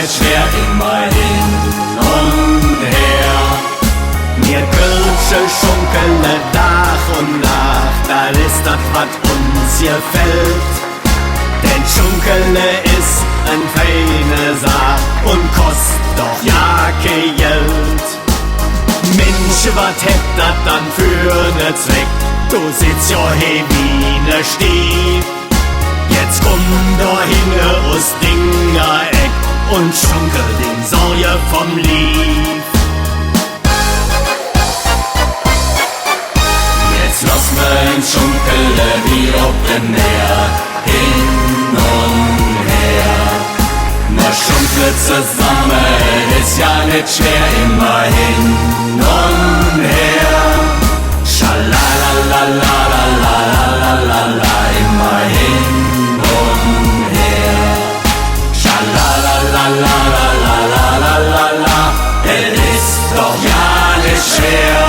nicht schwer, immer hin und her. Wir Kölsche schunkele Tag und Nacht, da ist das, was uns gefällt. Denn Schunkele ist ein feine Sache und kostet doch ja kein Geld. Mensch, wat hätt dat dann für ne Zweck? Du sitzt ja he wie ne Stief. Jetzt komm da hinne aus Dingereck und schunkel den Sorge vom Lief. Jetzt lass mir Schunkele wie ob dem Meer, hin und her. Na schunkle zusammen, ist ja nicht schwer, immer hin und her. Schalalalalalalala, immer hin und her. Schalalalalalalala, es ist doch ja nicht schwer.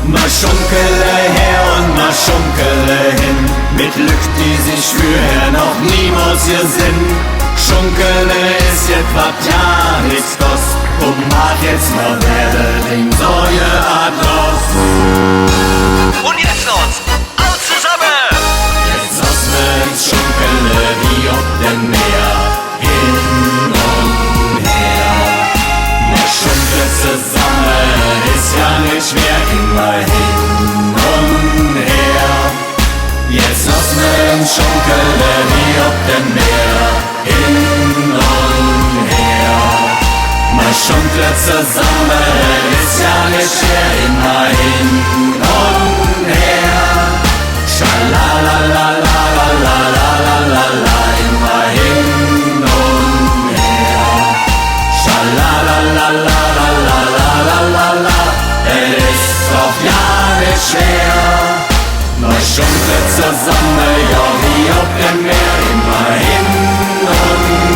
Ma schunkele her und ma schunkele hin, mit Lück, die sich für noch niemals gesehen. Schunkele ist etwas ja nichts kost, und mag jetzt mal werde den Säue Adloss. Und jetzt los, alle zusammen! Jetzt lass mir's Schunkele wie ob dem Meer, hin und her. Ne Schunkele zusammen ist ja nicht schwer, immer hin und her. Jetzt lass mir's Schunkele wie ob dem Meer, hin und her. Mal schunkle zusammen, ist ja nicht schwer, immer hin und her. Schalalalalalalala, immer hin und her. Schalalalalalalala, es ist doch ja nicht schwer. Mal schunkle zusammen, ja wie auf dem Meer, immer hin und her.